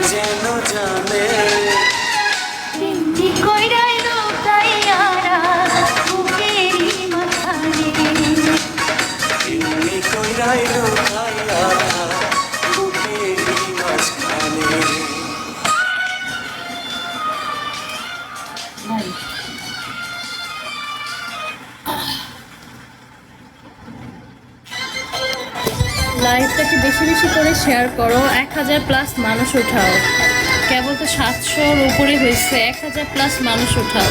যেন জানে এমনি কইরাই লুকাইয়ারা বুকেরই মাথারে এমনি কইরাই লুকাইয়া বুকেরই মাঝখানে। লাইভটাকে বেশি বেশি করে শেয়ার করো, 1000+ মানুষ উঠাও। কেবল তো 700-র উপরে হয়েছে, 1000+ মানুষ উঠাও।